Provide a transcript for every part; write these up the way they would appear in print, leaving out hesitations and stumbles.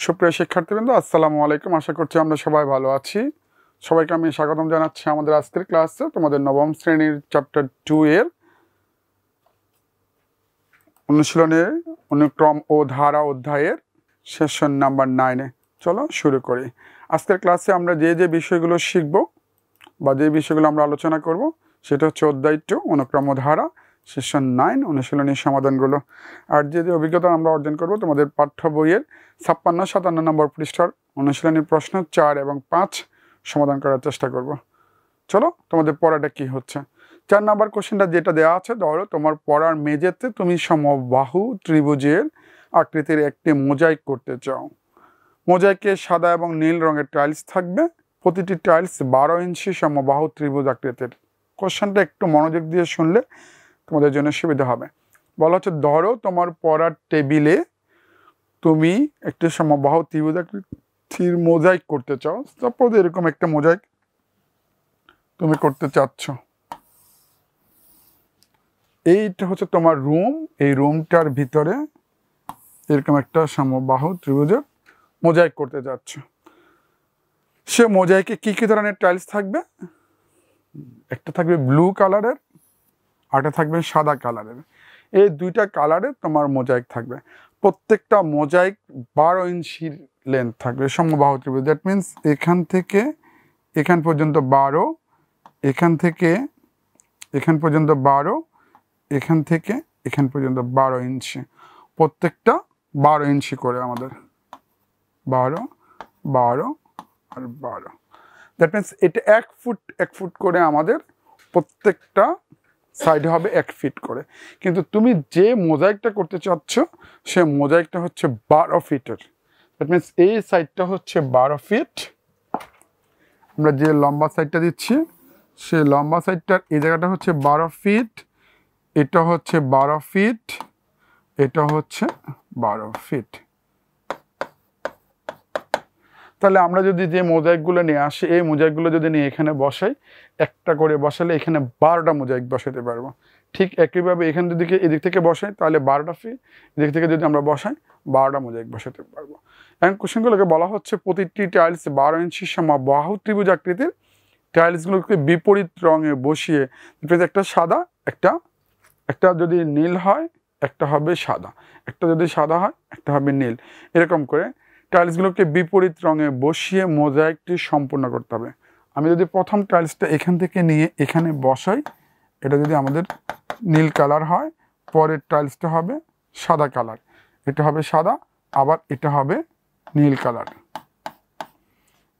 সুপ্রিয় শিক্ষার্থীবৃন্দ, আসসালামু আলাইকুম। আশা করছি আমরা সবাই ভালো আছি। সবাইকে আমি স্বাগতম জানাচ্ছি আমাদের আজকের ক্লাসে। তোমাদের নবম শ্রেণীর চ্যাপ্টার 2 এর অনুশীলনের অনুক্রম ও ধারা অধ্যায়ের সেশন নাম্বার 9-এ চলো শুরু করি। আজকের ক্লাসে আমরা যে বিষয়গুলো শিখব বা যে বিষয়গুলো আমরা আলোচনা করব সেটা হচ্ছে অধ্যায় 2 অনুক্রম ও ধারা, সেশন 9 অনুশীলনী সমাধানগুলো। আর যে অভিজ্ঞতা আমরা অর্জন করব তোমাদের পাঠ্য বইয়ের 56-57 নম্বর পৃষ্ঠার অনুশীলনীর প্রশ্ন 4 এবং 5 সমাধান করার চেষ্টা করব। চলো তোমাদের পড়াটা কি হচ্ছে। 4 নম্বর কোশ্চেনটা যেটা দেওয়া আছে, ধরো তোমার পড়ার মেঝেতে তুমি সমবাহু ত্রিভুজের আকৃতির একটি মোজাইক করতে চাও। মোজাইকে সাদা এবং নীল রঙের টাইলস থাকবে। প্রতিটি টাইলস 12 ইঞ্চি সমবাহু ত্রিভুজ আকৃতির। কোশ্চেনটা একটু মনোযোগ দিয়ে শুনলে তোমাদের জন্য সুবিধা হবে। বলা হচ্ছে, ধরো তোমার পড়ার টেবিলে তুমি একটি সমবাহু ত্রিভুজ আকৃতির মোজাইক করতে চাও। সাপোজ এরকম একটা মোজাইক তুমি করতে চাচ্ছ। এইটা হচ্ছে তোমার রুম। এই রুমটার ভিতরে এরকম একটা সমবাহু ত্রিভুজের মোজাইক করতে যাচ্ছ। সে মোজাইকে কি কি ধরনের টাইলস থাকবে? একটা থাকবে ব্লু কালারের, আরেকটা থাকবে সাদা কালারের। এই দুইটা কালারে তোমার মোজাইক থাকবে। প্রত্যেকটা মোজাইক 12 ইঞ্চির লেন্থ থাকবে সমবাহু ত্রিভুজ। দ্যাট মিনস এখান থেকে এখান পর্যন্ত 12, এখান থেকে এখান পর্যন্ত 12, এখান থেকে এখান পর্যন্ত 12 ইঞ্চি। প্রত্যেকটা 12 ইঞ্চি করে আমাদের 12, 12 আর 12। দ্যাট মিনস এটা 1 ফুট করে আমাদের প্রত্যেকটা সাইডে হবে 1 ফিট করে। কিন্তু তুমি যে মোজাইকটা করতে চাচ্ছ সে মোজাইকটা হচ্ছে 12 ফিটের। দ্যাট মিনস এই সাইডটা হচ্ছে 12 ফিট। আমরা যে লম্বা সাইডটা দিচ্ছি সেই লম্বা সাইডটার এই জায়গাটা হচ্ছে 12 ফিট, এটা হচ্ছে 12 ফিট, এটা হচ্ছে 12 ফিট। তাহলে আমরা যদি যে মোজাইকগুলো নিয়ে আসি, এই মোজাইকগুলো যদি নিয়ে এখানে বসাই, একটা করে বসালে এখানে 12টা মোজাইক বসাতে পারবো। ঠিক একইভাবে এখান থেকে এদিক থেকে বসাই তাহলে 12টা ফিট, এদিক থেকে যদি আমরা বসাই 12টা মোজাইক বসাতে পারবো। এখন কোশ্চেনগুলোকে বলা হচ্ছে, প্রতিটি টাইলস 12 ইঞ্চি সমবাহু ত্রিভুজ আকৃতির টাইলসগুলোকে বিপরীত রঙে বসিয়ে, একটা সাদা, একটা যদি নীল হয় একটা হবে সাদা, একটা যদি সাদা হয় একটা হবে নীল, এরকম করে টাইলসগুলোকে বিপরীত রঙে বসিয়ে মোজাইকটি সম্পূর্ণ করতে হবে। আমি যদি প্রথম টাইলসটা এখান থেকে নিয়ে এখানে বসাই, এটা যদি আমাদের নীল কালার হয়, পরের টাইলসটা হবে সাদা কালার, এটা হবে সাদা, আবার এটা হবে নীল কালার,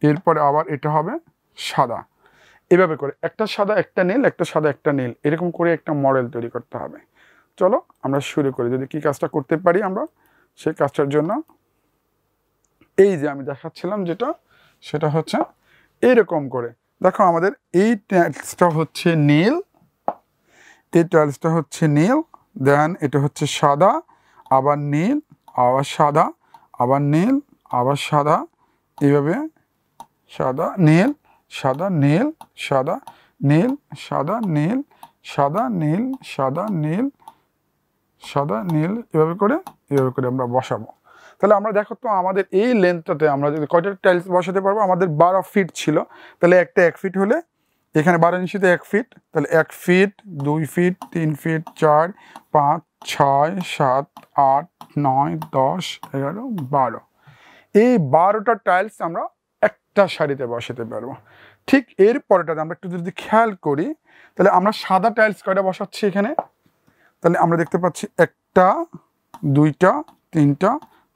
এরপরে আবার এটা হবে সাদা। এভাবে করে একটা সাদা একটা নীল, একটা সাদা একটা নীল, এরকম করে একটা মডেল তৈরি করতে হবে। চলো আমরা শুরু করি। যদি কি কাজটা করতে পারি আমরা, সেই কাজটার জন্য এই যে আমি দেখাচ্ছিলাম যেটা, সেটা হচ্ছে এইরকম করে। দেখো আমাদের এই টাইলসটা হচ্ছে নীল, এই টাইলসটা হচ্ছে নীল, দেন এটা হচ্ছে সাদা, আবার নীল, আবার সাদা, আবার নীল, আবার সাদা, এইভাবে সাদা নীল সাদা নীল সাদা নীল সাদা নীল সাদা নীল সাদা নীল সাদা নীল, এভাবে করে আমরা বসাবো। তাহলে আমরা দেখো তো আমাদের এই লেন্থটাতে আমরা যদি কয়টা টাইলস বসাতে পারবো, আমাদের 12 ফিট ছিল, তাহলে একটা 1 ফিট হলে এখানে 12 ইঞ্চিতে 1 ফিট, তাহলে 1 ফিট 2 ফিট 3 ফিট 4 5 6 7 8 9 10 11 12। এই 12টা টাইলস আমরা একটা সারিতে বসাতে পারবো। ঠিক এর পরেটাতে আমরা একটু যদি খেয়াল করি, তাহলে আমরা সাদা টাইলস কয়টা বসাচ্ছি এখানে, তাহলে আমরা দেখতে পাচ্ছি 1টা 2টা 3টা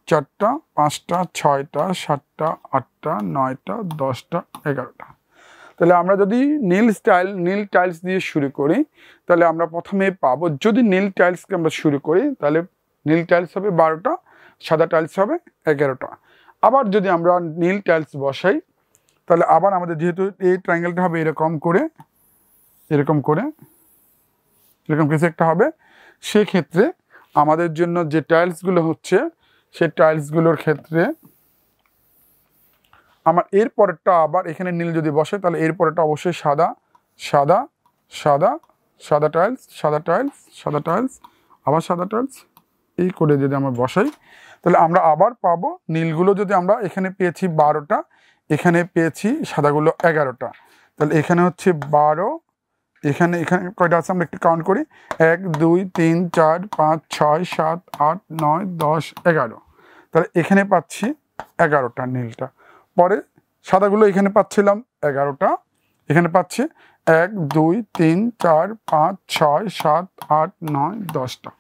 4টা 5টা 6টা 7টা 8টা 9টা 10টা 11টা। তাহলে আমরা যদি নীল টাইলস দিয়ে শুরু করি, তাহলে আমরা প্রথমে পাবো, যদি নীল টাইলসকে আমরা শুরু করি তাহলে নীল টাইলস হবে 12টা, সাদা টাইলস হবে 11টা। আবার যদি আমরা নীল টাইলস বসাই তাহলে আবার আমাদের যেহেতু এই ট্রায়াঙ্গেলটা হবে এরকম কিছু একটা হবে, সেক্ষেত্রে আমাদের জন্য যে টাইলসগুলো হচ্ছে সেই টাইলসগুলোর ক্ষেত্রে আমার এর পরেরটা আবার এখানে নীল যদি বসে তাহলে এর পরেরটা অবশ্যই সাদা সাদা সাদা সাদা টাইলস সাদা টাইলস সাদা টাইলস আবার সাদা টাইলস, এই করে যদি আমরা বসাই তাহলে আমরা আবার পাবো নীলগুলো যদি আমরা এখানে পেয়েছি 12টা, এখানে পেয়েছি সাদাগুলো 11টা, তাহলে এখানে হচ্ছে 12, এখানে এখানে কয়টা আছে আমরা একটু কাউন্ট করি, 1 2 3 4 5 6 7 8 9 10 11, তাহলে এখানে পাচ্ছি 11টা নীলটা। পরে সাদাগুলো এখানে পাচ্ছিলাম 11টা, এখানে পাচ্ছি 1 2 3 4 5 6 7 8 9 10টা।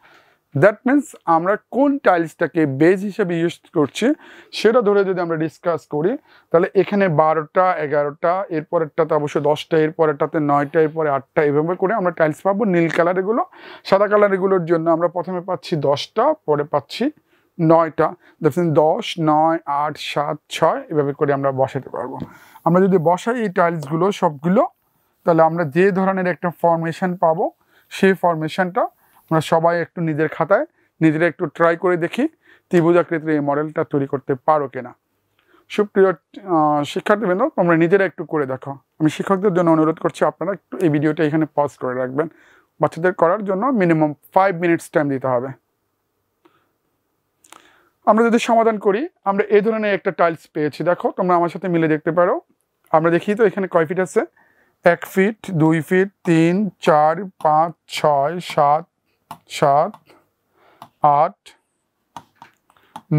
দ্যাট মিনস আমরা কোন টাইলসটাকে বেজ হিসেবে ইউজ করছি সেটা ধরে যদি আমরা ডিসকাস করি, তাহলে এখানে 12টা 11টা, এরপরেরটাতে অবশ্যই 10টা, এরপরেরটাতে 9টা, এরপরে 8টা, এভাবে করে আমরা টাইলস পাবো। নীল কালারেরগুলো, সাদা কালারেরগুলোর জন্য আমরা প্রথমে পাচ্ছি 10টা, পরে পাচ্ছি 9টা। দ্যাট মিনস 10 9 8 7 6 এভাবে করে আমরা বসাতে পারবো। আমরা যদি বসাই এই টাইলসগুলো সবগুলো, তাহলে আমরা যে ধরনের একটা ফরমেশন পাবো সেই ফরমেশনটা আমরা সবাই একটু নিজের খাতায় নিজেরা একটু ট্রাই করে দেখি ত্রিভুজাকৃতির এই মডেলটা তৈরি করতে পারো কিনা। সুপ্রিয় শিক্ষার্থীবৃন্দ, তোমরা নিজেরা একটু করে দেখো। আমি শিক্ষকদের জন্য অনুরোধ করছি আপনারা একটু এই ভিডিওটা এখানে পজ করে রাখবেন। বাচ্চাদের করার জন্য মিনিমাম 5 মিনিটস টাইম দিতে হবে। আমরা যদি সমাধান করি, আমরা এই ধরনের একটা টাইলস পেয়েছি। দেখো তোমরা আমার সাথে মিলে দেখতে পারো। আমরা দেখি তো এখানে কয় ফিট আছে, 1 ফিট 2 ফিট 3 4 5 6 7 7 8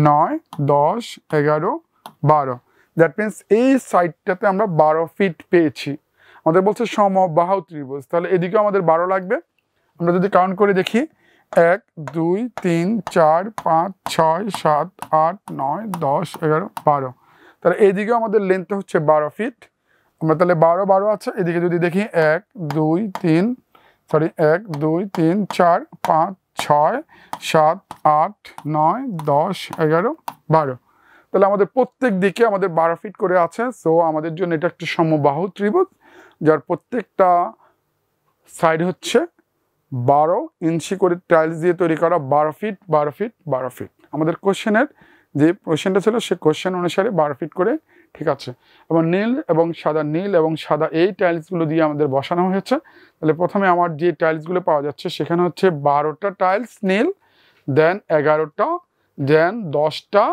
9 10 11 12। দ্যাট মিনস এই সাইডটাতে আমরা 12 ফিট পেয়েছি। আমাদের বলছে সমবাহু ত্রিভুজ, তাহলে এদিকেও আমাদের 12 লাগবে। আমরা যদি কাউন্ট করে দেখি, 1 2 3 4 5 6 7 8 9 10 11 12, তাহলে এইদিকেও আমাদের লেন্থ হচ্ছে 12 ফিট। আমরা তাহলে 12 12 আছে। এদিকে যদি দেখি 1 2 3 4 5 6 7 8 9 10 11 12, তাহলে আমাদের প্রত্যেক দিকে আমাদের 12 ফিট করে আছে। সো আমাদের জন্য এটা একটা সমবাহু ত্রিভুজ, যার প্রত্যেকটা সাইড হচ্ছে 12 ইঞ্চি করে টাইলস দিয়ে তৈরি করা, 12 ফিট 12 ফিট 12 ফিট। আমাদের কোশ্চেনের যে কোশ্চেনটা ছিল সে কোশ্চেন অনুসারে 12 ফিট করে, ঠিক আছে। এবং নীল এবং সাদা এই টাইলসগুলো দিয়ে আমাদের বসানো হয়েছে। তাহলে প্রথমে আমার যে টাইলসগুলো পাওয়া যাচ্ছে সেখানে হচ্ছে 12টা টাইলস নীল, দেন 11টা, দেন 10টা,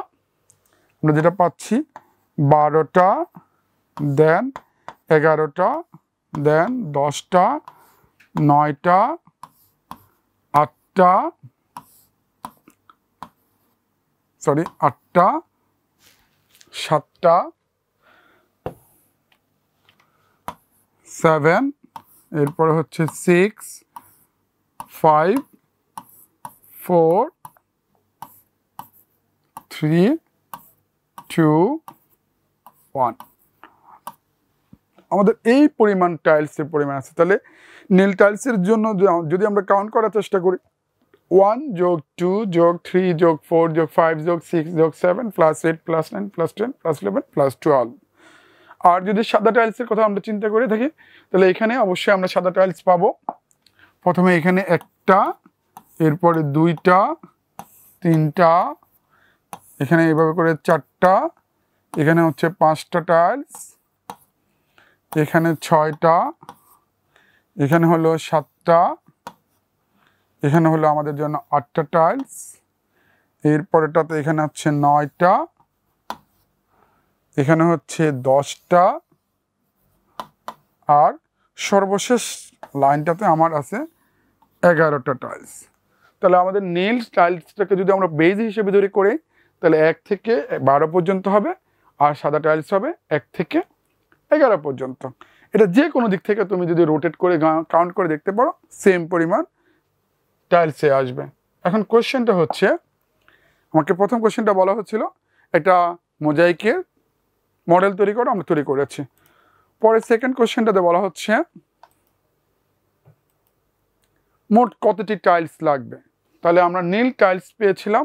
আমরা যেটা পাচ্ছি 12টা, দেন 11টা, দেন 10টা, 9টা, 8টা, 7টা, 7, এরপরে হচ্ছে 6 5 4 3 2 1। আমাদের এই পরিমাণ টাইলসের পরিমাণ আছে। তাহলে নীল টাইলসের জন্য যদি আমরা কাউন্ট করার চেষ্টা করি, 1 যোগ 2 যোগ 3 যোগ 4 যোগ 5 যোগ 6 যোগ 7 plus 8 plus 9 plus 10 plus 11 plus 12। আর যদি সাদা টাইলসের কথা আমরা চিন্তা করে থাকি, তাহলে এখানে অবশ্যই আমরা সাদা টাইলস পাবো। প্রথমে এখানে একটা, এরপরে 2টা, 3টা, এখানে এইভাবে করে 4টা, এখানে হচ্ছে 5টা টাইলস, এখানে 6টা, এখানে হলো 7টা, এখানে হলো আমাদের জন্য 8টা টাইলস, এরপরেটাতে এখানে হচ্ছে 9টা, এখানে হচ্ছে 10টা, আর সর্বশেষ লাইনটাতে আমার আছে 11টা টাইলস। তাহলে আমাদের নীল টাইলসটাকে যদি আমরা বেজ হিসেবে ধরে করি, তাহলে 1 থেকে 12 পর্যন্ত হবে, আর সাদা টাইলস হবে 1 থেকে 11 পর্যন্ত। এটা যে কোনো দিক থেকে তুমি যদি রোটেট করে কাউন্ট করে দেখতে পারো, সেম পরিমাণ টাইলসে আসবে। এখন কোশ্চেনটা হচ্ছে, আমাকে প্রথম কোশ্চেনটা বলা হচ্ছিল একটা মোজাইকের মডেল তৈরি করো, আমরা তৈরি করেছি। পরে সেকেন্ড কোশ্চেনটাতে বলা হচ্ছে মোট কতটি টাইলস লাগবে। তাহলে আমরা নীল টাইলস পেয়েছিলাম,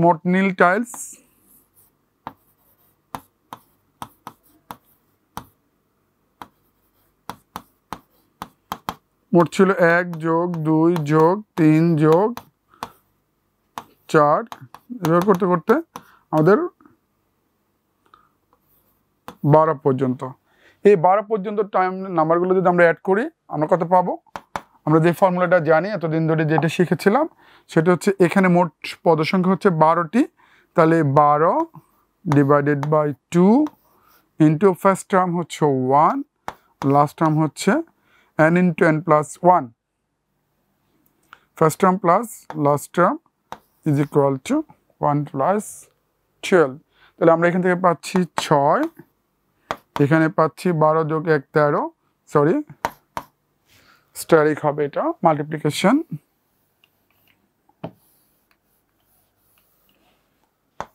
মোট নীল টাইলস মোট ছিল 1 যোগ 2 যোগ 3 যোগ 4, এভাবে করতে করতে আমাদের 12 পর্যন্ত। এই 12 পর্যন্ত টাইম নাম্বারগুলো যদি আমরা অ্যাড করি, আমরা কত পাবো? আমরা যে ফর্মুলাটা জানি এতদিন ধরে যেটা শিখেছিলাম সেটা হচ্ছে এখানে মোট পদসংখ্যা হচ্ছে 12টি, তাহলে 12 divided by 2 into first term হচ্ছে 1, লাস্ট টার্ম হচ্ছে n into n plus 1, first term plus last term is equal to 1 plus 12। তাহলে আমরা এখান থেকে পাচ্ছি 6, এখানে পাচ্ছি 12 যোগ 1 13, সরি স্টারিক হবে এটা multiplication,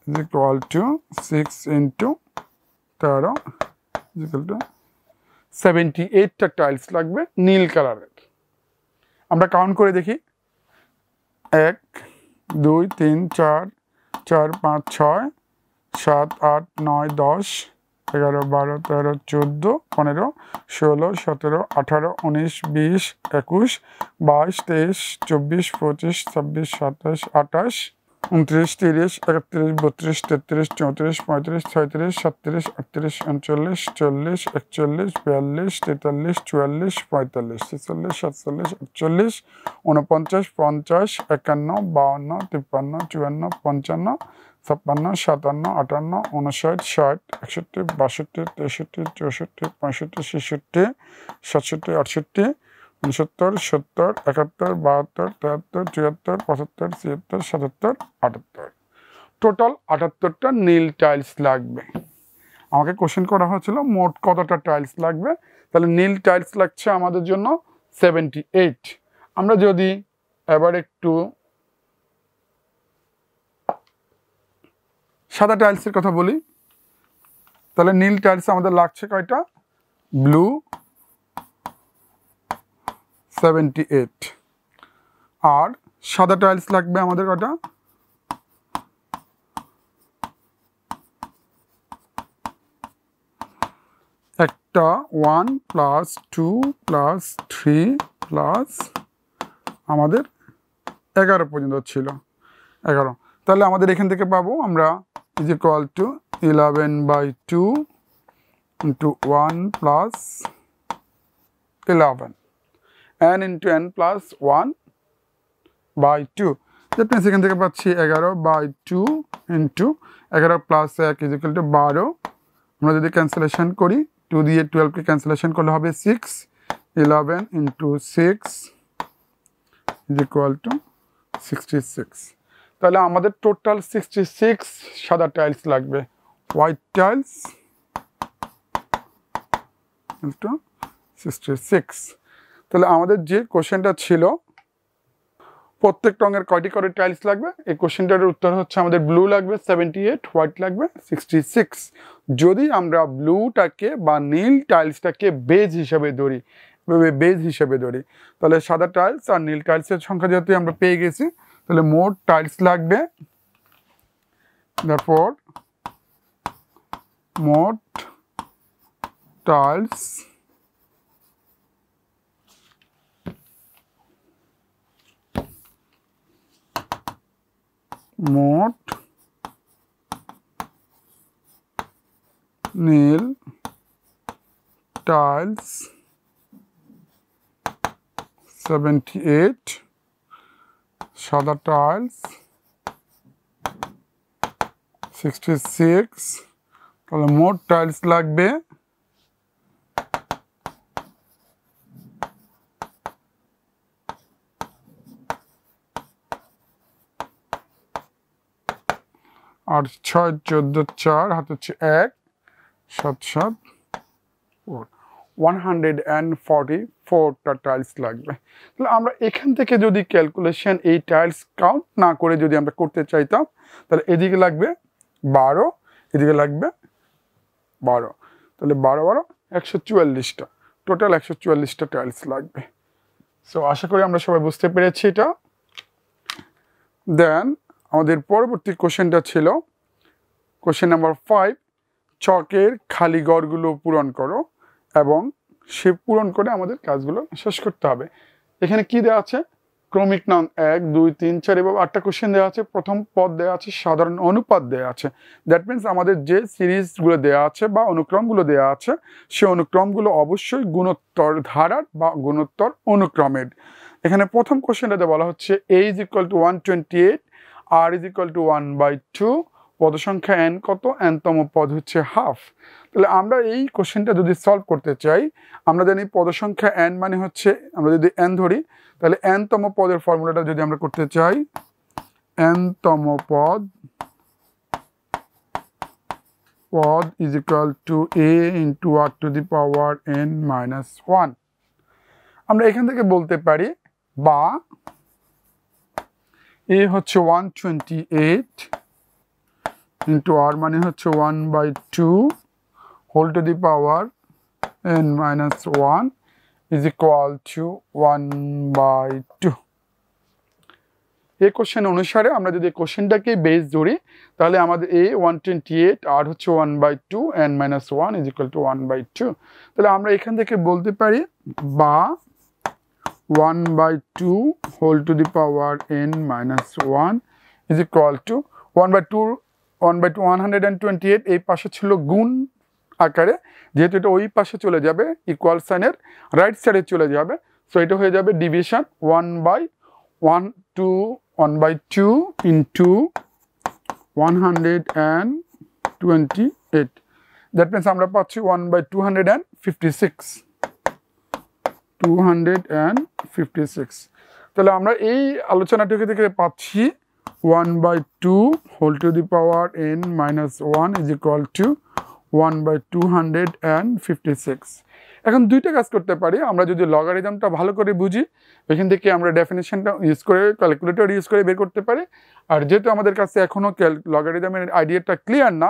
is equal to 6 into 13 is equal to 78টা টাইলস লাগবে নীল কালারের। আমরা কাউন্ট করে দেখি 1 2 3 4 4 5 6 7 8 9 10 11 12 13 14 15 16 17 18 19 20 21 22 23 24 25 26 27 28 29 30 31 32 33 34 35 36 37 38 39 40 41 42 43 44 45 46 47 48 49 50 51 52 53 54 55 56 57 58 59 60 61 62 63 64 65 66 67 68 69 70 71 72 73 74 75 76 77 টোটাল 78টা নীল টাইলস লাগবে। আমাকে কোশ্চেন করা হয়েছিল মোট কতটা টাইলস লাগবে, তাহলে নীল টাইলস লাগছে আমাদের জন্য 78। আমরা যদি এবার একটু সাদা টাইলসের কথা বলি, তাহলে নীল টাইলস আমাদের লাগছে কয়টা, ব্লু 78, আর সাদা টাইলস লাগবে আমাদের কটা, একটা 1 প্লাস 2 প্লাস 3 প্লাস আমাদের 11 পর্যন্ত ছিল 11। তাহলে আমাদের এখান থেকে পাবো আমরা is equal two 11/2 into 1 plus 11 n into n plus 1/2। That means এখান থেকে পাচ্ছি 11/2 into 11 plus 1 is equal two 12। আমরা যদি ক্যান্সেলেশন করি 2 দিয়ে 12কে ক্যান্সেলেশন করলে হবে 6, 11 ইন্টু 6 ইজ ইকুয়াল টু 66। তাহলে আমাদের টোটাল 66 সাদা টাইলস লাগবে, হোয়াইট টাইলস ইন্টু 66। তাহলে আমাদের যে কোশ্চেনটা ছিল প্রত্যেক রঙের কয়টি করে টাইলস লাগবে, এই কোশ্চেনটার উত্তর হচ্ছে আমাদের ব্লু লাগবে 78, হোয়াইট লাগবে 66। যদি আমরা ব্লুটাকে বা নীল টাইলসটাকে বেজ হিসাবে ধরি, তাহলে সাদা টাইলস আর নীল টাইলসের সংখ্যা যেহেতু আমরা পেয়ে গেছি, তাহলে মোট টাইলস লাগবে, তারপর মোট টাইলস মোট নীল টাইলস 78, সাদা টাইলস 66। তাহলে মোট টাইলস লাগবে 8 6 14 4 হাতে হচ্ছে 1 7 7 144টা টাইলস লাগবে। তাহলে আমরা এখান থেকে যদি ক্যালকুলেশন এই টাইলস কাউন্ট না করে যদি আমরা করতে চাইতাম, তাহলে এদিকে লাগবে 12, এদিকে লাগবে 12, তাহলে 12 12 144টা, টোটাল 144টা টাইলস লাগবে। সো আশা করি আমরা সবাই বুঝতে পেরেছি এটা। দেন আমাদের পরবর্তী কোশ্চেনটা ছিল কোশ্চেন নাম্বার 5, ছকের খালি ঘরগুলো পূরণ করো এবং সে পূরণ করে আমাদের কাজগুলো শেষ করতে হবে। এখানে কি দেওয়া আছে, ক্রমিক নং 1 2 3 4 এভাবে 8টা কোশ্চেন দেওয়া আছে, প্রথম পদ দেওয়া আছে, সাধারণ অনুপাত দেওয়া আছে। দ্যাট মিনস আমাদের যে সিরিজগুলো দেওয়া আছে বা অনুক্রমগুলো দেওয়া আছে সেই অনুক্রমগুলো অবশ্যই গুণোত্তর ধারার বা গুণোত্তর অনুক্রমের। এখানে প্রথম কোশ্চেনটাতে বলা হচ্ছে a is equal to 128, r is equal to 1/2, পদ সংখ্যা n কত, n তম পদ হচ্ছে হাফ। তাহলে আমরা এই কোশ্চেনটা যদি সলভ করতে চাই, আমরা জানি পদ সংখ্যা n মানে হচ্ছে, আমরা যদি n ধরি তাহলে n তম পদের ফর্মুলাটা যদি আমরা করতে চাই, n তম পদ is equal to a into r to the power n minus 1। আমরা এখান থেকে বলতে পারি বা a হচ্ছে 128 into r মানে হচ্ছে 1/2 whole to the power n minus 1 is equal to 1/2। এই কোশ্চেন অনুসারে আমরা যদি কোশ্চেনটাকে বেস ধরি তাহলে আমাদের a 128, r হচ্ছে 1/2, n minus 1 is equal to 1/2। তাহলে আমরা এখান থেকে বলতে পারি বা 1/2 whole to the power n minus 1 is equal to 1/2 128 এই পাশে ছিল গুণ আকারে, যেহেতু এটা ওই পাশে চলে যাবে ইকুয়াল সাইনের রাইট সাইডে চলে যাবে, সো এটা হয়ে যাবে ডিভিশন 1/2 into 128। দ্যাট মিনস আমরা পাচ্ছি 256। তাহলে আমরা এই আলোচনাটুকু থেকে পাচ্ছি 1/2 whole to the power n minus 1 is equal to 1/256। এখন দুইটা কাজ করতে পারি, আমরা যদি লগারিদমটা ভালো করে বুঝি এখান থেকে আমরা ডেফিনেশনটা ইউজ করে ক্যালকুলেটর ইউজ করে বের করতে পারি। আর যেহেতু আমাদের কাছে এখনও লগারিদমের আইডিয়াটা ক্লিয়ার না,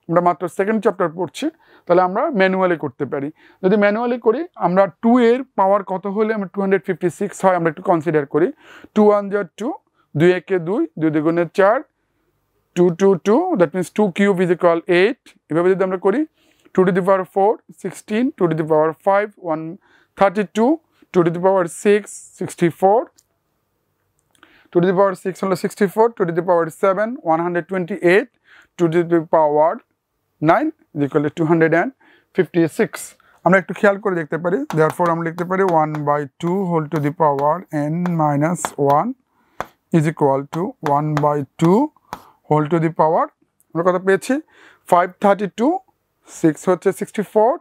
আমরা মাত্র সেকেন্ড চ্যাপ্টার পড়ছি, তাহলে আমরা ম্যানুয়ালি করতে পারি। যদি ম্যানুয়ালি করি আমরা 2 এর পাওয়ার কত হলে আমরা 256 হয় আমরা একটু কনসিডার করি। 2 1 যা 2, 2 1 2, 2 2 4, 2 2 2, that means 2 cube is equal 8। এভাবে যদি আমরা করি 2 to the power 4 16, 2 to the power 5 132, 2 to the power 6 64, 2 to the power 6 হলো 64, 2 to the power 7 128, 2 to the power 9 is equal to 256। আমরা একটু খেয়াল করে দেখতে পারি, therefore আমরা লিখতে পারি 1/2 whole to the power n minus 1 is equal to 1/2 whole to the power, আমরা কত পেয়েছি 532, 6 হচ্ছে 64,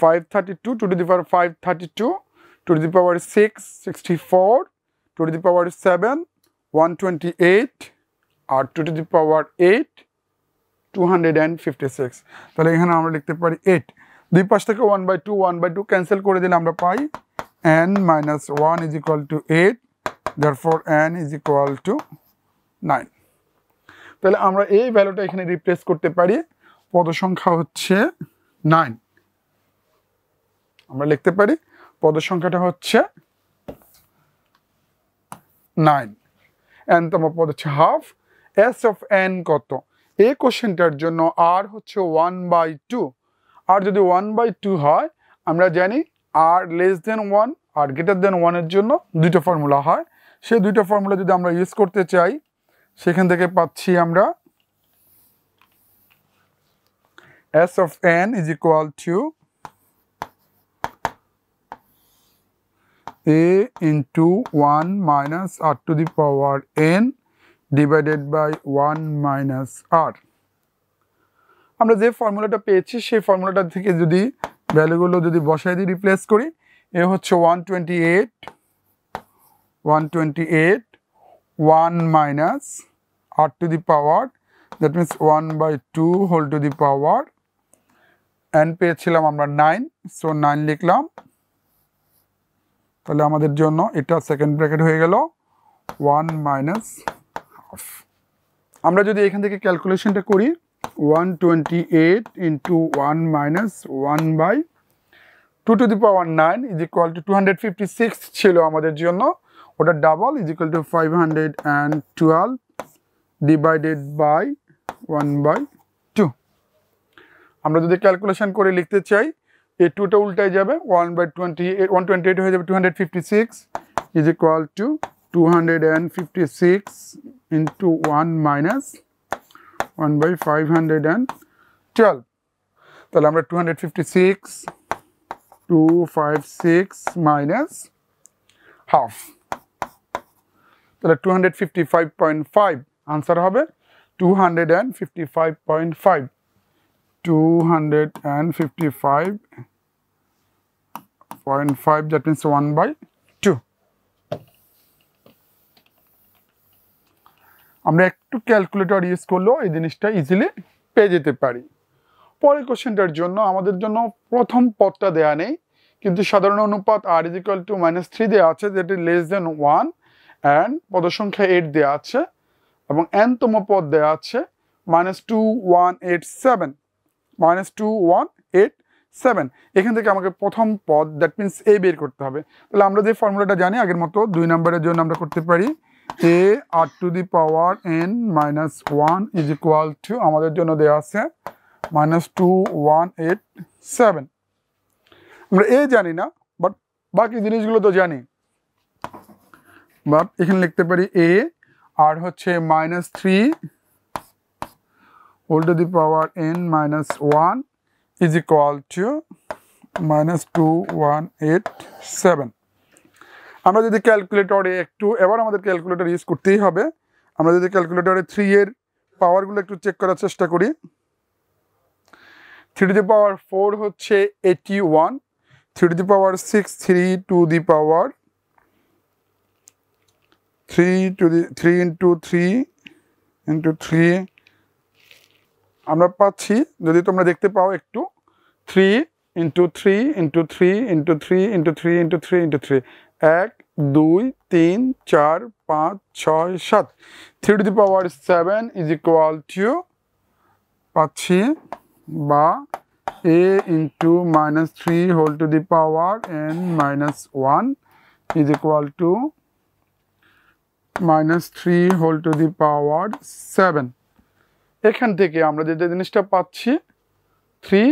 532, 2 to the power 532, 2 to the power 6 64, 2 to the power 7 128, R 2 to the power 8 256। তাহলে এখানে আমরা লিখতে পারি 8। দুই পাশ থেকে 1/2 ক্যান্সেল করে দিলে আমরা পাই n minus 1 is equal to 8, therefore n is equal to 9। তাহলে আমরা এই ভ্যালুটা এখানে রিপ্লেস করতে পারি, পদ সংখ্যা হচ্ছে 9। আমরা লিখতে পারি পদ সংখ্যাটা হচ্ছে 9, n তম পদ হচ্ছে হাফ। s of n কত, এই কোশ্চেনটার জন্য r হচ্ছে 1/2। আর যদি 1/2 হয় আমরা জানি r less than 1 আর greater than 1 এর জন্য দুইটা ফর্মুলা হয়, সেই দুইটা ফর্মুলা যদি আমরা ইউজ করতে চাই সেখান থেকে পাচ্ছি আমরা s of n is equal to a into 1 minus r to the power n divided by 1 minus r। আমরা যে ফর্মুলাটা পেয়েছি সেই ফর্মুলাটা থেকে যদি ভ্যালুগুলো যদি বসাই দিয়ে রিপ্লেস করি, এ হচ্ছে 128 1 minus r to the power, that means 1/2 whole to the power n পেয়েছিলাম আমরা 9, সো 9 লিখলাম। তাহলে আমাদের জন্য এটা সেকেন্ড ব্র্যাকেট হয়ে গেল 1 minus half। আমরা যদি এখান থেকে ক্যালকুলেশনটা করি 128 into 1 minus 1/2 to the power 9 is equal to 256 ছিল আমাদের জন্য, ওটা double is equal to 512 divided by 1/2। আমরা যদি ক্যালকুলেশন করে লিখতে চাই এই 2টা উল্টায় যাবে, 1/28 128 হয়ে যাবে 256 is equal to 256 into 1 minus 1 by 512 তাহলে আমরা 256 minus half তাহলে 255.5 আনসার হবে 255.5 255.5 that means 1 by 2 আমরা একটু ক্যালকুলেটর ইউজ করলেও এই জিনিসটা ইজিলি পেয়ে যেতে পারি পরের কোশ্চেনটার জন্য আমাদের জন্য প্রথম পদটা দেয়া নেই কিন্তু সাধারণ অনুপাত r = -3 দেয়া আছে যেটা লেস দেন 1 এন্ড পদ সংখ্যা 8 দেয়া আছে এবং n তম পদ দেয়া আছে -2187 -2187 এখান থেকে আমাকে প্রথম পদ দ্যাট মিন্স a বের করতে হবে তাহলে আমরা যে ফর্মুলাটা জানি আগের মতো 2 নম্বরের জন্য আমরা করতে পারি a r to the power n minus 1 is equal to আমাদের জন্য দেয়া আছে -2187 আমরা a জানি না বাট বাকি জিনিসগুলো তো জানি বাট এখানে লিখতে পারি a আর হচ্ছে -3 whole to the power n minus 1 is equal to -2187 আমরা যদি ক্যালকুলেটরে একটু এবার আমাদের ক্যালকুলেটর ইউজ করতেই হবে আমরা যদি ক্যালকুলেটরে 3 এর পাওয়ারগুলো একটু চেক করার চেষ্টা করি 3 to the power 4 হচ্ছে 81 3 to the power 6 3 to the power 3 to the 3 into 3 into 3 আমরা পাচ্ছি যদি তোমরা দেখতে পাও একটু 3 into 3 into 3 into 3 into 3 into 3 into 3 1 2 3 4 5 6 7 3 to the power 7 is equal to পাচ্ছি বা a into -3 whole to the power n minus 1 is equal to -3 whole to the power 7 এখান থেকে আমরা যে জিনিসটা পাচ্ছি 3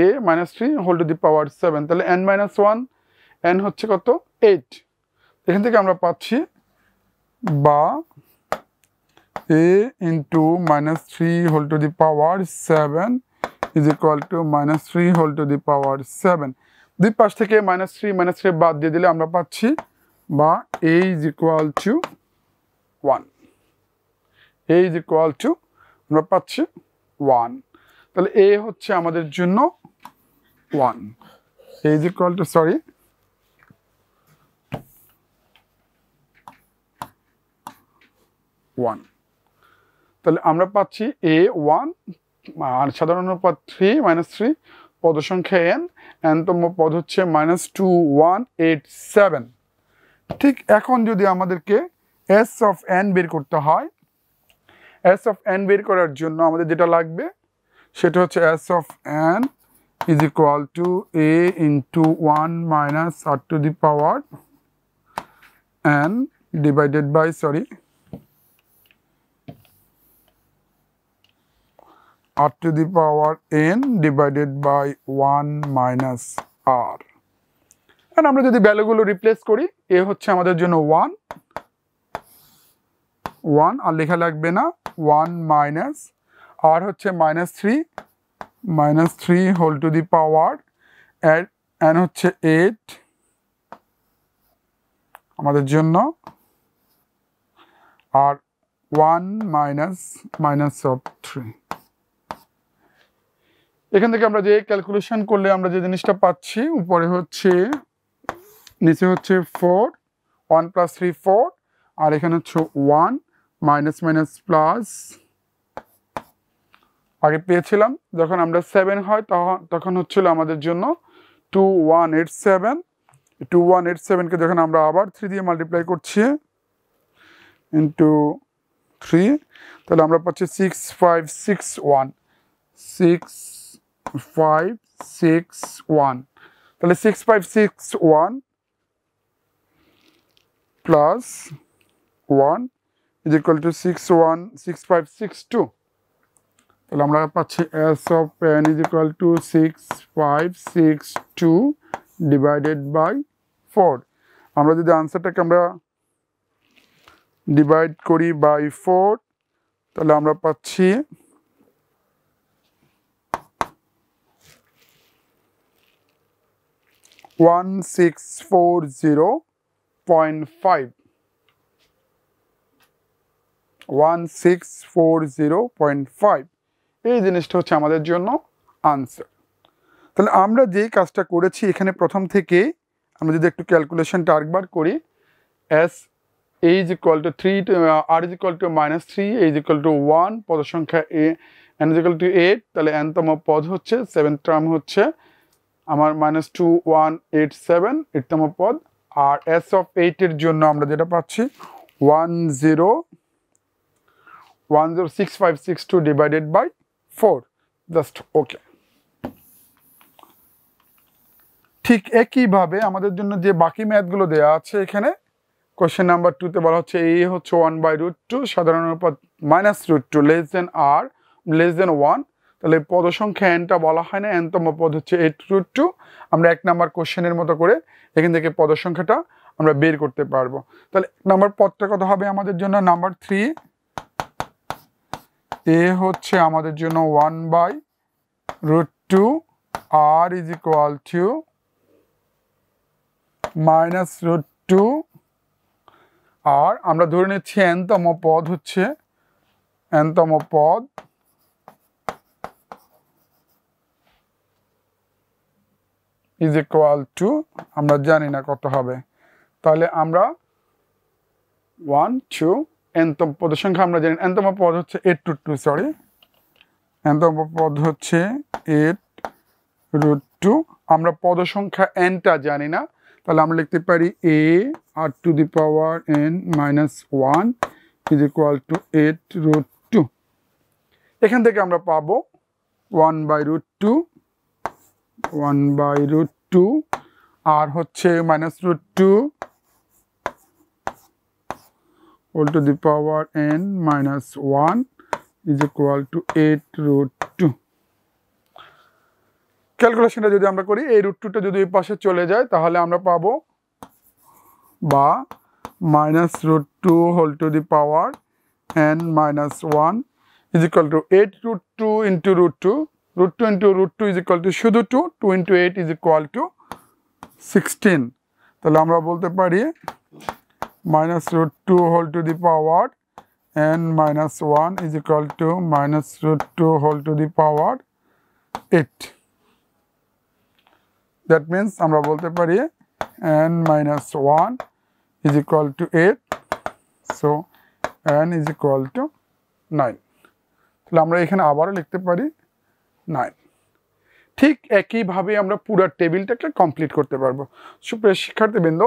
a -3 whole to the power 7 তাহলে n minus 1 n হচ্ছে কত 8 এখান থেকে আমরা পাচ্ছি বা a into -3 whole to the power 7 is equal to -3 whole to the power 7 দুই পাশ থেকে -3 বাদ দিয়ে দিলে আমরা পাচ্ছি বা a is equal to 1 a is equal to আমরা পাচ্ছি 1 তাহলে a হচ্ছে আমাদের জন্য 1 a is equal to sorry 1 তাহলে আমরা পাচ্ছি a 1 আর সাধারণ অনুপাত 3 -3 পদ সংখ্যা n n তম পদ হচ্ছে -2187 ঠিক এখন যদি আমাদেরকে s of n বের করতে হয় s of n বের করার জন্য আমাদের যেটা লাগবে সেটা হচ্ছে s of n is equal to a into 1 minus r to the power n divided by r to the power n divided by 1 minus r and আমরা যদি ভ্যালুগুলো রিপ্লেস করি a হচ্ছে আমাদের জন্য 1 আর লেখা লাগবে না 1 minus r হচ্ছে -3 whole to the power n হচ্ছে 8 আমাদের জন্য আর 1 minus of 3 এখান থেকে আমরা যে ক্যালকুলেশন করলে আমরা যে জিনিসটা পাচ্ছি উপরে হচ্ছে নিচে হচ্ছে 4 1 plus 3 4 আর এখানে হচ্ছে 1 minus প্লাস আগে পেয়েছিলাম যখন আমরা 7 হয় তখন হচ্ছিল আমাদের জন্য 2187 কে যখন আমরা আবার 3 দিয়ে মাল্টিপ্লাই করছি ইনটু 3 তাহলে আমরা পাচ্ছি 6561 তাহলে 6561 plus 1 is equal to 6562 তাহলে আমরা পাচ্ছি s of n is equal to 6562 divided by 4 আমরা যদি আনসারটাকে আমরা ডিভাইড করি বাই 4, তাহলে আমরা পাচ্ছি 1640.5, 1640.5 এই জিনিসটা হচ্ছে আমাদের জন্য আনসার। তাহলে আমরা যে কাজটা করেছি এখানে প্রথম থেকে আমরা যদি একটু ক্যালকুলেশনটা আরেকবার করি, S a is equal to 3 to r is equal to -3, a is equal to 1, পদ সংখ্যা a, n is equal to 8, তাহলে n তম পদ হচ্ছে 7 টার্ম হচ্ছে আমার -2187 8তম পদ। আর s of 8 এর জন্য আমরা যেটা পাচ্ছি 106562 ডিভাইডেড বাই 4, জাস্ট ওকে। ঠিক একইভাবে আমাদের জন্য যে বাকি ম্যাথগুলো দেওয়া আছে এখানে কোশ্চেন নাম্বার 2 বলা হচ্ছে a হচ্ছে 1/√2, সাধারণ অনুপাত -√2 less than r less than 1, তাহলে পদ সংখ্যা nটা বলা হয় না, nতম পদ হচ্ছে 8√2। আমরা 1 নাম্বার কোশ্চেনের মতো করে এখান থেকে পদ সংখ্যাটা আমরা বের করতে পারবো। তাহলে 1 নাম্বার পদটা কত হবে আমাদের জন্য, নাম্বার 3, a হচ্ছে আমাদের জন্য 1/√2, r is equal to -√2, আর আমরা ধরে নিচ্ছি nতম পদ হচ্ছে nতম পদ is equal to আমরা জানি না কত হবে, তাহলে আমরা 1 2 nতম পদ সংখ্যা আমরা জানি, nতম পদ হচ্ছে 8√2, সরি nতম পদ হচ্ছে 8√2। আমরা পদ সংখ্যা nটা জানি না, তাহলে আমরা লিখতে পারি a r to the power n minus 1 is equal to 8√2। এখান থেকে আমরা পাবো 1/√2 আর হচ্ছে -√2 whole to the power n minus 1 is equal to 8√2। ক্যালকুলেশনটা যদি আমরা করি এই √2টা যদি এই পাশে চলে যায় তাহলে আমরা পাবো বা -√2 whole to the power n minus 1 is equal to 8√2 into √2, √2 into √2 is equal to শুধু 2, 2 into 8 is equal to 16। তাহলে আমরা বলতে পারি -√2 whole to the power n minus 1 is equal to -√2 whole to the power 8। That means আমরা বলতে পারি n minus 1 is equal to 8, so n is equal to 9। তাহলে আমরা এখানে আবারও লিখতে পারি 9। ঠিক একইভাবে আমরা পুরো টেবিলটাকে কমপ্লিট করতে পারবো। সুপ্রিয় শিক্ষার্থীবৃন্দ,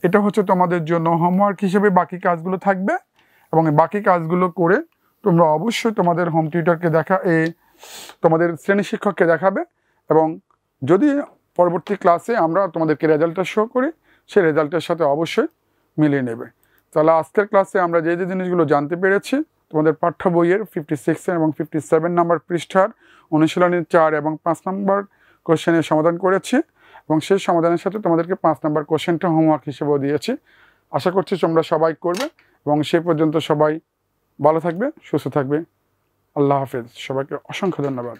এটা হচ্ছে তোমাদের জন্য হোমওয়ার্ক হিসেবে বাকি কাজগুলো থাকবে, এবং এই বাকি কাজগুলো করে তোমরা অবশ্যই তোমাদের হোম টিউটরকে তোমাদের শ্রেণী শিক্ষককে দেখাবে, এবং যদি পরবর্তী ক্লাসে আমরা তোমাদেরকে রেজাল্টটা শো করি সেই রেজাল্টের সাথে অবশ্যই মিলিয়ে নেবে। তাহলে আজকের ক্লাসে আমরা যে যে জিনিসগুলো জানতে পেরেছি, তোমাদের পাঠ্য বইয়ের 56 এবং 57 নম্বর পৃষ্ঠার অনুশীলনের 4 এবং 5 নম্বর কোশ্চেনের সমাধান করেছি, এবং সেই সমাধানের সাথে তোমাদেরকে 5 নম্বর কোশ্চেনটা হোমওয়ার্ক হিসেবেও দিয়েছি। আশা করছি তোমরা সবাই করবে, এবং সে পর্যন্ত সবাই ভালো থাকবে, সুস্থ থাকবে। আল্লাহ হাফেজ, সবাইকে অসংখ্য ধন্যবাদ।